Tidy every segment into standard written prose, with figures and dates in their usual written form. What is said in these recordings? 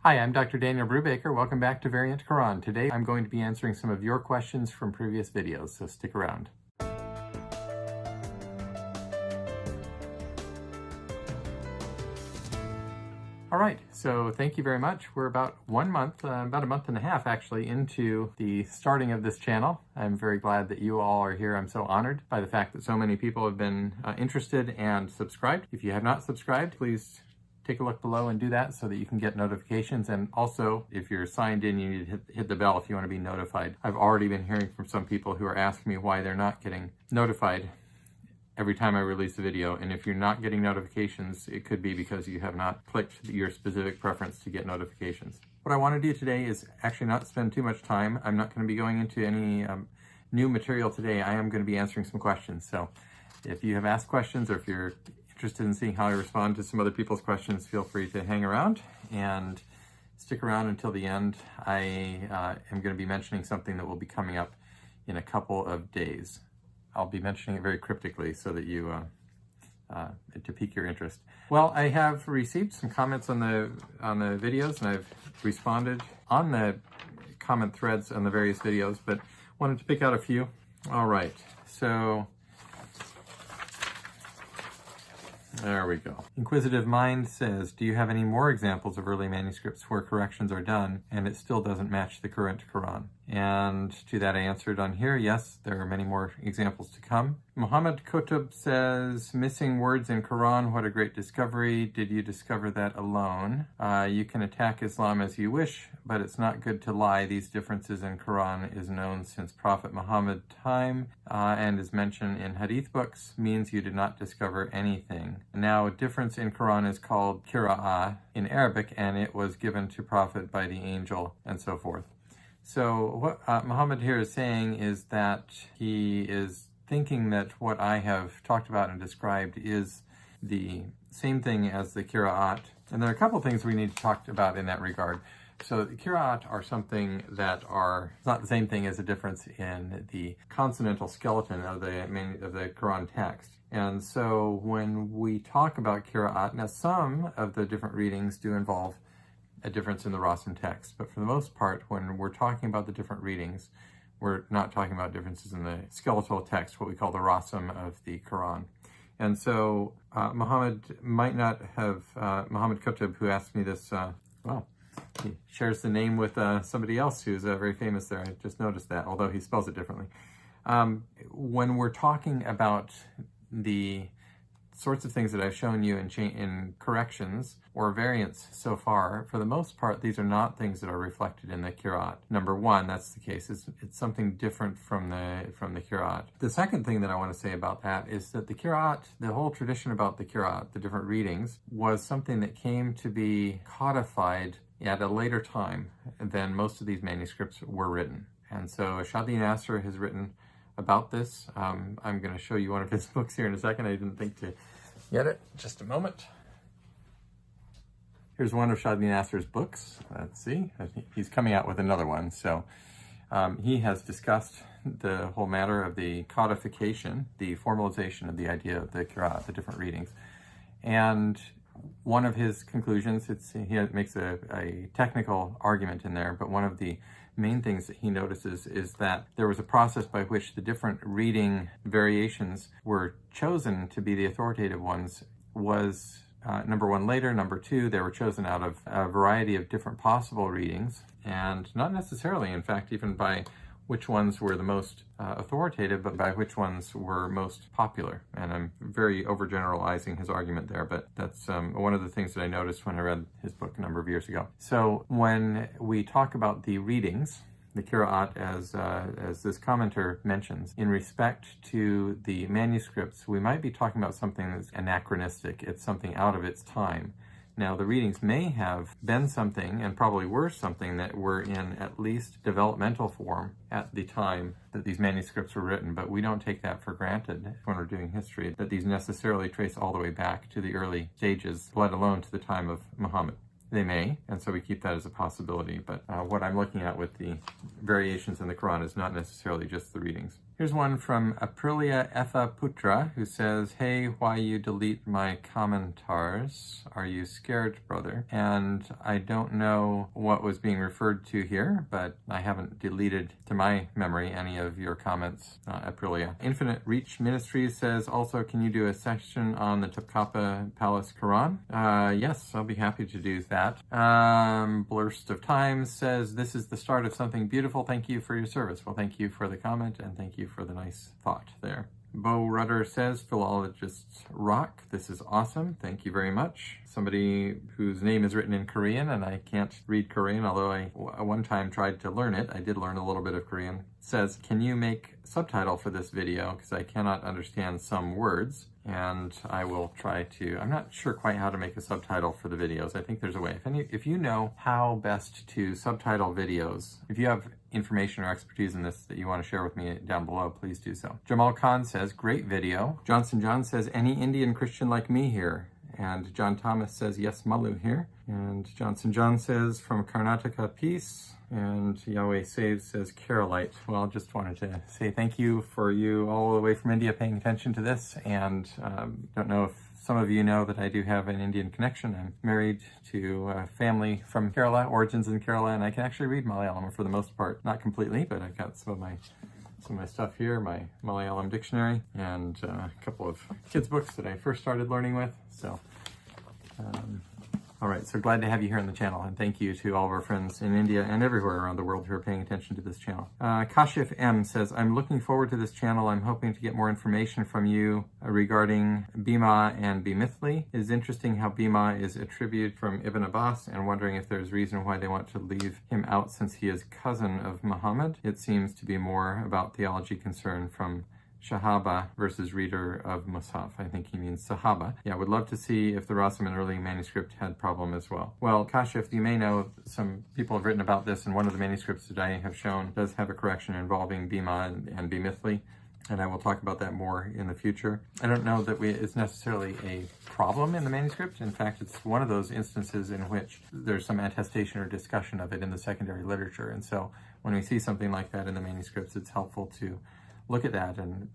Hi, I'm Dr. Daniel Brubaker. Welcome back to Variant Quran. Today I'm going to be answering some of your questions from previous videos, so stick around. All right, so thank you very much. We're about 1 month, about a month and a half actually, into the starting of this channel. I'm very glad that you all are here. I'm so honored by the fact that so many people have been interested and subscribed. If you have not subscribed, please take a look below and do that so that you can get notifications. And also, if you're signed in, you need to hit the bell if you want to be notified. I've already been hearing from some people who are asking me why they're not getting notified every time I release a video. And if you're not getting notifications, it could be because you have not clicked your specific preference to get notifications. What I want to do today is actually not spend too much time. I'm not going to be going into any new material today. I am going to be answering some questions. So if you have asked questions, or if you're interested in seeing how I respond to some other people's questions, feel free to hang around and stick around until the end. I am going to be mentioning something that will be coming up in a couple of days. I'll be mentioning it very cryptically so that you, to pique your interest. Well, I have received some comments on the videos, and I've responded on the comment threads on the various videos, but wanted to pick out a few. All right, so there we go. Inquisitive Mind says, do you have any more examples of early manuscripts where corrections are done and it still doesn't match the current Quran? And to that I answered on here, yes, there are many more examples to come. Muhammad Kutub says, missing words in Quran, what a great discovery. Did you discover that alone? You can attack Islam as you wish, but it's not good to lie. These differences in Quran is known since Prophet Muhammad time and is mentioned in Hadith books, means you did not discover anything. Now, a difference in Quran is called Qira'ah in Arabic, and it was given to Prophet by the angel, and so forth. So what Muhammad here is saying is that he is thinking that what I have talked about and described is the same thing as the Qira'at. And there are a couple things we need to talk about in that regard. So the Qira'at are something that are not the same thing as a difference in the consonantal skeleton of the Quran text. And so when we talk about Qira'at, now some of the different readings do involve a difference in the Rasim text, but for the most part, when we're talking about the different readings, we're not talking about differences in the skeletal text, what we call the Rasim of the Quran. And so Muhammad might not have, Muhammad Kutub, who asked me this, well, he shares the name with somebody else who's very famous there. I just noticed that, although he spells it differently. When we're talking about the sorts of things that I've shown you in corrections or variants so far, for the most part, these are not things that are reflected in the Qira'at. Number one, that's the case. It's something different from the Qira'at. The second thing that I want to say about that is that the Qira'at, the whole tradition about the Qira'at, the different readings, was something that came to be codified at a later time than most of these manuscripts were written. And so Shadi Nasr has written about this. I'm going to show you one of his books here in a second. I didn't think to get it. Just a moment. Here's one of Shadi Nasr's books. Let's see. He's coming out with another one. So he has discussed the whole matter of the codification, the formalization of the idea of the Qira'at, the different readings. And one of his conclusions, he makes a technical argument in there, but one of the main things that he notices is that there was a process by which the different reading variations were chosen to be the authoritative ones was number one, later. Number two, they were chosen out of a variety of different possible readings, and not necessarily, in fact, even by which ones were the most authoritative, but by which ones were most popular. And I'm very overgeneralizing his argument there, but that's one of the things that I noticed when I read his book a number of years ago. So when we talk about the readings, the Qira'at, as this commenter mentions, in respect to the manuscripts, we might be talking about something that's anachronistic. It's something out of its time. Now, the readings may have been something, and probably were something, that were in at least developmental form at the time that these manuscripts were written, but we don't take that for granted when we're doing history, that these necessarily trace all the way back to the early stages, let alone to the time of Muhammad. They may, and so we keep that as a possibility, but what I'm looking at with the variations in the Quran is not necessarily just the readings. Here's one from Aprilia Etha Putra, who says, hey, why you delete my commentars? Are you scared, brother? And I don't know what was being referred to here, but I haven't deleted, to my memory, any of your comments, Aprilia. Infinite Reach Ministries says, also, can you do a section on the Topkapi Palace Quran? Yes, I'll be happy to do that. Blurst of Time says, this is the start of something beautiful. Thank you for your service. Well, thank you for the comment, and thank you for the nice thought there. Bo Rudder says, philologists rock. This is awesome. Thank you very much. Somebody whose name is written in Korean, and I can't read Korean, although I one time tried to learn it. I did learn a little bit of Korean. Says, can you make subtitle for this video? Because I cannot understand some words. And I will try to, I'm not sure quite how to make a subtitle for the videos. I think there's a way. If you know how best to subtitle videos, if you have information or expertise in this that you want to share with me down below, please do so. Jamal Khan says, great video. Johnson John says, any Indian Christian like me here? And John Thomas says, yes, Malu here. And Johnson John says, from Karnataka, peace. And Yahweh Saves says, Carolite. Well, just wanted to say thank you for you all the way from India paying attention to this. And don't know if some of you know that I do have an Indian connection. I'm married to a family from Kerala, origins in Kerala, and I can actually read Malayalam for the most part. Not completely, but I've got some of my stuff here, my Malayalam dictionary, and a couple of kids' books that I first started learning with. So, all right, so glad to have you here on the channel, and thank you to all of our friends in India and everywhere around the world who are paying attention to this channel. Kashif M says, I'm looking forward to this channel. I'm hoping to get more information from you regarding Bhima and Bhimithli. It is interesting how Bhima is attributed from Ibn Abbas, and wondering if there's reason why they want to leave him out since he is cousin of Muhammad. It seems to be more about theology concern from Shahaba versus reader of Musaf. I think he means Sahaba. Yeah, would love to see if the Rasaman early manuscript had problem as well. Well, Kashif, you may know some people have written about this, and one of the manuscripts that I have shown does have a correction involving Bhima and Bhimithli, and I will talk about that more in the future. I don't know that it's necessarily a problem in the manuscript. In fact, it's one of those instances in which there's some attestation or discussion of it in the secondary literature, and so when we see something like that in the manuscripts, it's helpful to look at that and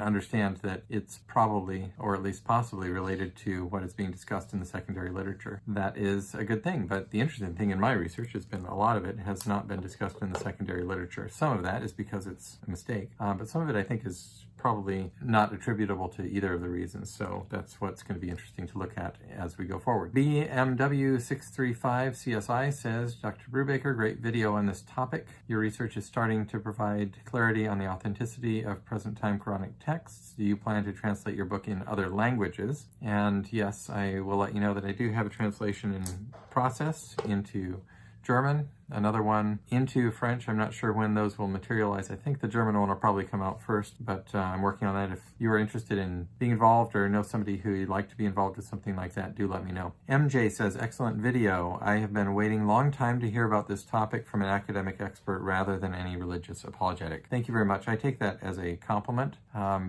understand that it's probably, or at least possibly, related to what is being discussed in the secondary literature. That is a good thing, but the interesting thing in my research has been a lot of it has not been discussed in the secondary literature. Some of that is because it's a mistake, but some of it I think is probably not attributable to either of the reasons, so that's what's going to be interesting to look at as we go forward. BMW635CSI says, Dr. Brubaker, great video on this topic. Your research is starting to provide clarity on the authenticity of present-time Quranic texts. Do you plan to translate your book in other languages? And yes, I will let you know that I do have a translation in process into German, another one into French. I'm not sure when those will materialize. I think the German one will probably come out first, but I'm working on that. If you are interested in being involved or know somebody who you'd like to be involved with something like that, do let me know. MJ says, excellent video. I have been waiting a long time to hear about this topic from an academic expert rather than any religious apologetic. Thank you very much. I take that as a compliment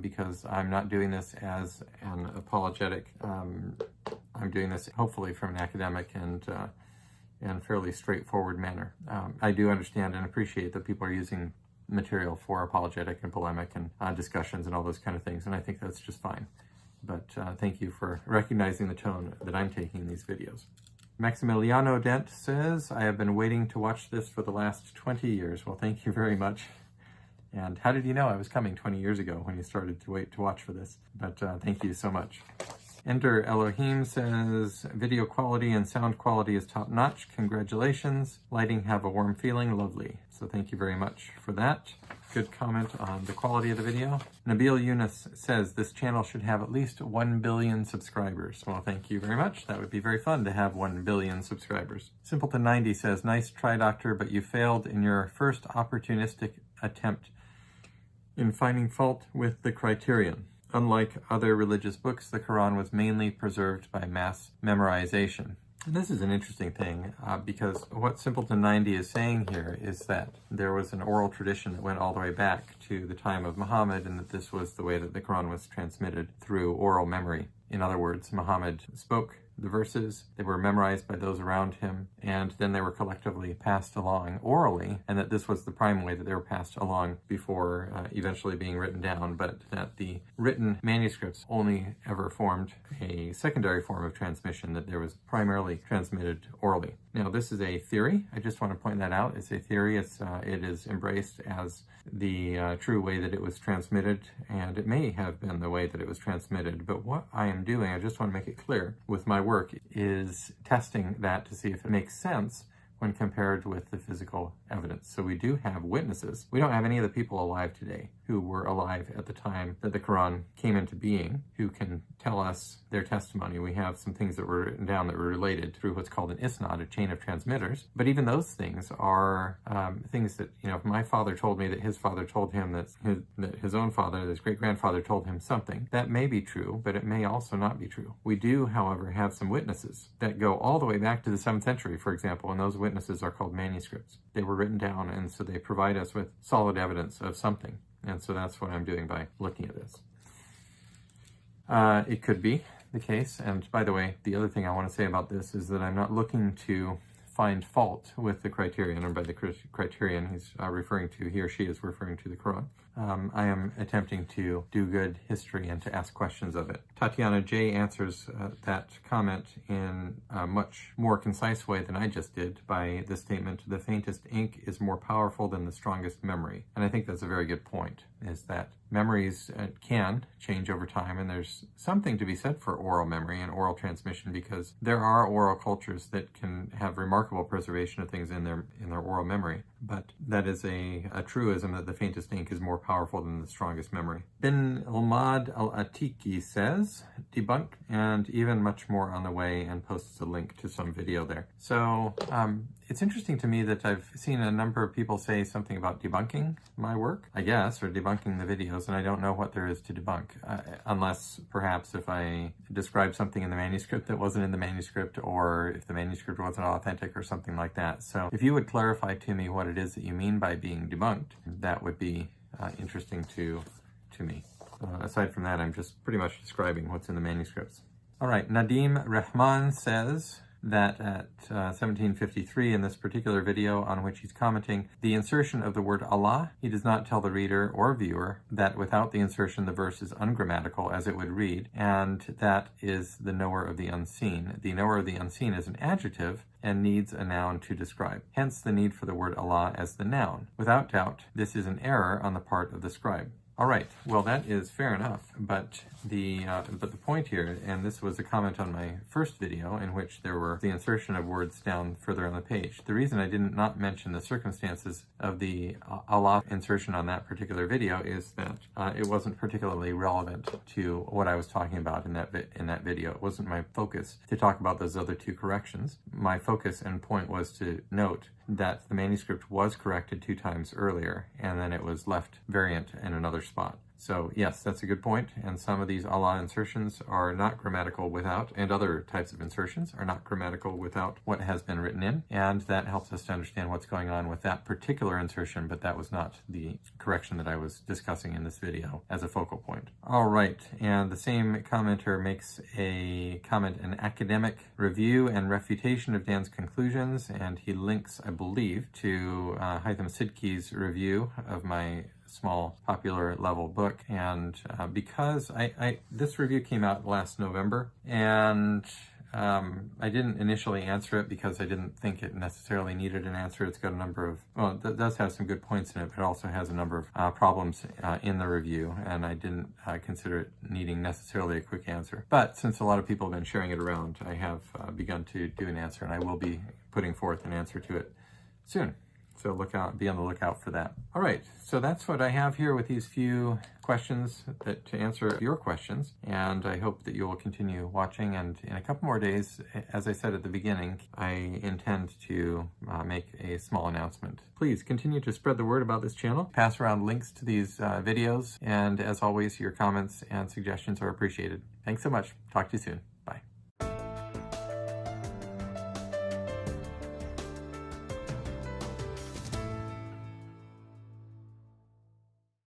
because I'm not doing this as an apologetic. I'm doing this hopefully from an academic and fairly straightforward manner. I do understand and appreciate that people are using material for apologetic and polemic and discussions and all those kind of things, and I think that's just fine. But thank you for recognizing the tone that I'm taking in these videos. Maximiliano Dent says, I have been waiting to watch this for the last 20 years. Well, thank you very much. And how did you know I was coming 20 years ago when you started to wait to watch for this? But thank you so much. Enter Elohim says, video quality and sound quality is top-notch. Congratulations. Lighting have a warm feeling. Lovely. So thank you very much for that. Good comment on the quality of the video. Nabil Yunus says, this channel should have at least 1 billion subscribers. Well, thank you very much. That would be very fun to have 1 billion subscribers. Simpleton90 says, nice try, doctor, but you failed in your first opportunistic attempt in finding fault with the criterion. Unlike other religious books, the Quran was mainly preserved by mass memorization. And this is an interesting thing because what Simpleton90 is saying here is that there was an oral tradition that went all the way back to the time of Muhammad, and that this was the way that the Quran was transmitted through oral memory. In other words, Muhammad spoke the verses, they were memorized by those around him, and then they were collectively passed along orally, and that this was the prime way that they were passed along before eventually being written down, but that the written manuscripts only ever formed a secondary form of transmission, that there was primarily transmitted orally. Now, this is a theory. I just want to point that out. It's a theory. It is embraced as the true way that it was transmitted, and it may have been the way that it was transmitted, but what I am doing, I just want to make it clear with my work, is testing that to see if it makes sense when compared with the physical evidence. So we do have witnesses. We don't have any of the people alive today who were alive at the time that the Quran came into being, who can tell us their testimony. We have some things that were written down that were related through what's called an isnad, a chain of transmitters. But even those things are things that, you know, if my father told me that his father told him that his own father, his great-grandfather told him something, that may be true, but it may also not be true. We do, however, have some witnesses that go all the way back to the 7th century, for example, and those witnesses are called manuscripts. They were written down, and so they provide us with solid evidence of something. And so that's what I'm doing by looking at this. It could be the case, and by the way, the other thing I want to say about this is that I'm not looking to find fault with the criterion, and by the criterion he's referring to, he or she is referring to the Quran. I am attempting to do good history and to ask questions of it. Tatiana J. answers that comment in a much more concise way than I just did by the statement, the faintest ink is more powerful than the strongest memory. And I think that's a very good point, is that memories can change over time, and there's something to be said for oral memory and oral transmission, because there are oral cultures that can have remarkable preservation of things in their oral memory. But that is a truism, that the faintest ink is more powerful than the strongest memory. Bin Almad Al-Atiki says, debunked, and even much more on the way, and posts a link to some video there. So it's interesting to me that I've seen a number of people say something about debunking my work, I guess, or debunking the videos, and I don't know what there is to debunk, unless perhaps if I describe something in the manuscript that wasn't in the manuscript, or if the manuscript wasn't authentic or something like that. So if you would clarify to me what it is that you mean by being debunked, that would be interesting to me. Aside from that, I'm just pretty much describing what's in the manuscripts. All right, Nadim Rahman says that at 1753, in this particular video on which he's commenting, the insertion of the word Allah, he does not tell the reader or viewer that without the insertion the verse is ungrammatical as it would read, and that is the knower of the unseen. The knower of the unseen is an adjective and needs a noun to describe. Hence the need for the word Allah as the noun. Without doubt, this is an error on the part of the scribe. All right, well, that is fair enough, but the point here, and this was a comment on my first video in which there were the insertion of words down further on the page. The reason I did not mention the circumstances of the Allah insertion on that particular video is that it wasn't particularly relevant to what I was talking about in that video. It wasn't my focus to talk about those other two corrections. My focus and point was to note that the manuscript was corrected 2 times earlier, and then it was left variant in another spot. So yes, that's a good point, and some of these Allah insertions are not grammatical without, and other types of insertions are not grammatical without what has been written in, and that helps us to understand what's going on with that particular insertion, but that was not the correction that I was discussing in this video as a focal point. All right, and the same commenter makes a comment, an academic review and refutation of Dan's conclusions, and he links, I believe, to Haitham Sidki's review of my small popular level book. And because this review came out last November, and I didn't initially answer it because I didn't think it necessarily needed an answer. It's got a number of, well, it does have some good points in it, but it also has a number of problems in the review, and I didn't consider it needing necessarily a quick answer. But since a lot of people have been sharing it around, I have begun to do an answer, and I will be putting forth an answer to it soon. So be on the lookout for that. All right, so that's what I have here with these few questions to answer your questions, and I hope that you will continue watching. And in a couple more days, as I said at the beginning, I intend to make a small announcement. Please continue to spread the word about this channel, pass around links to these videos, and as always, your comments and suggestions are appreciated. Thanks so much. Talk to you soon.